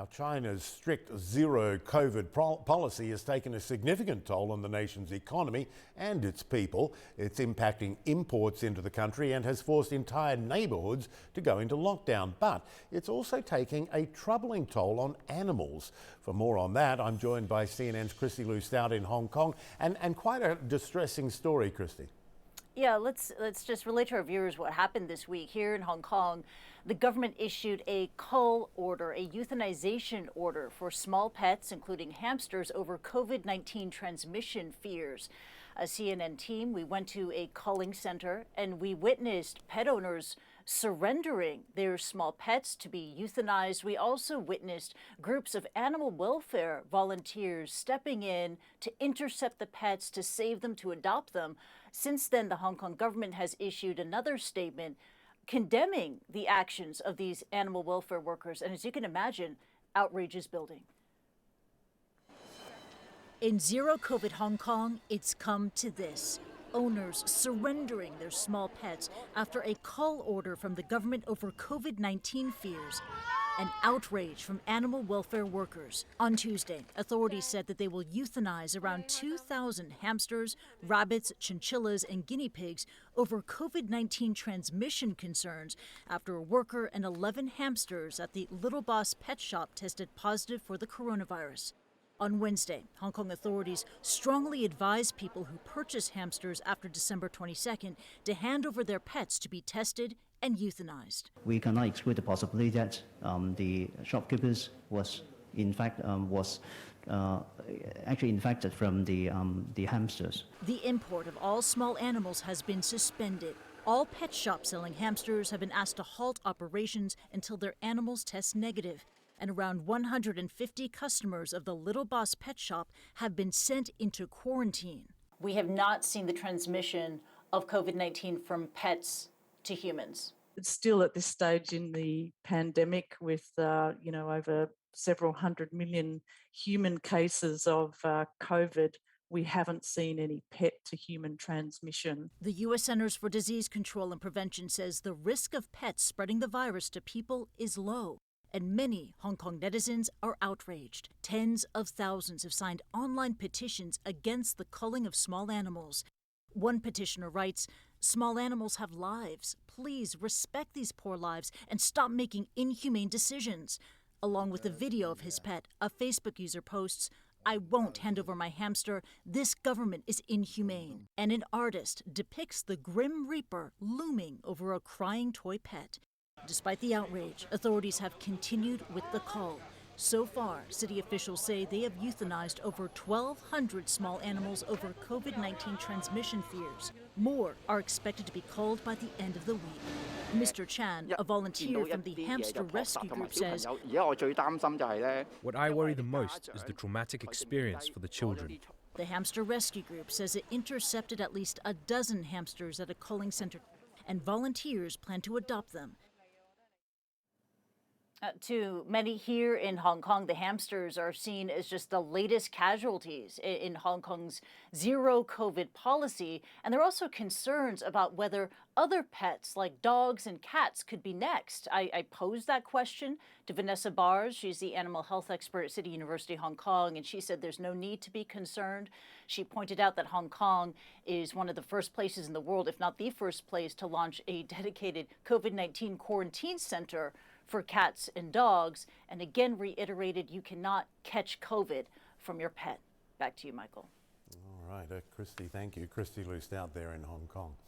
Now, China's strict zero COVID policy has taken a significant toll on the nation's economy and its people. It's impacting imports into the country and has forced entire neighbourhoods to go into lockdown. But it's also taking a troubling toll on animals. For more on that, I'm joined by CNN's Kristy Lu Stout in Hong Kong, and quite a distressing story, Kristy. Yeah, let's just relate to our viewers what happened this week here in Hong Kong. The government issued a cull order, a euthanization order for small pets, including hamsters, over COVID-19 transmission fears. A CNN team, we went to a culling center and we witnessed pet owners surrendering their small pets to be euthanized. We also witnessed groups of animal welfare volunteers stepping in to intercept the pets, to save them, to adopt them. Since then, the Hong Kong government has issued another statement condemning the actions of these animal welfare workers. And as you can imagine, outrage is building. In zero COVID Hong Kong, it's come to this. Owners surrendering their small pets after a cull order from the government over COVID-19 fears. An outrage from animal welfare workers. On Tuesday, authorities said that they will euthanize around 2,000 hamsters, rabbits, chinchillas, and guinea pigs over COVID-19 transmission concerns after a worker and 11 hamsters at the Little Boss Pet Shop tested positive for the coronavirus. On Wednesday, Hong Kong authorities strongly advised people who purchase hamsters after December 22nd to hand over their pets to be tested and euthanized. We cannot exclude the possibility that the shopkeepers was actually infected from the hamsters. The import of all small animals has been suspended. All pet shops selling hamsters have been asked to halt operations until their animals test negative. And around 150 customers of the Little Boss Pet Shop have been sent into quarantine. We have not seen the transmission of COVID-19 from pets to humans. It's still at this stage in the pandemic with, over several 100 million human cases of COVID. We haven't seen any pet to human transmission. The U.S. Centers for Disease Control and Prevention says the risk of pets spreading the virus to people is low. And many Hong Kong netizens are outraged. Tens of thousands have signed online petitions against the culling of small animals. One petitioner writes, "Small animals have lives. Please respect these poor lives and stop making inhumane decisions." Along with a video of his pet, a Facebook user posts, "I won't hand over my hamster. This government is inhumane." And an artist depicts the Grim Reaper looming over a crying toy pet. Despite the outrage, authorities have continued with the cull. So far, city officials say they have euthanized over 1,200 small animals over COVID-19 transmission fears. More are expected to be culled by the end of the week. Mr. Chan, a volunteer from the Hamster Rescue Group, says, "What I worry the most is the traumatic experience for the children." The Hamster Rescue Group says it intercepted at least a dozen hamsters at a culling center, and volunteers plan to adopt them. To many here in Hong Kong, the hamsters are seen as just the latest casualties in Hong Kong's zero COVID policy. And there are also concerns about whether other pets like dogs and cats could be next. I posed that question to Vanessa Bars. She's the animal health expert at City University Hong Kong, and she said there's no need to be concerned. She pointed out that Hong Kong is one of the first places in the world, if not the first place, to launch a dedicated COVID-19 quarantine center for cats and dogs, and again reiterated you cannot catch COVID from your pet. Back to you, Michael. All right, Kristy, thank you. Kristy Lu Stout there in Hong Kong.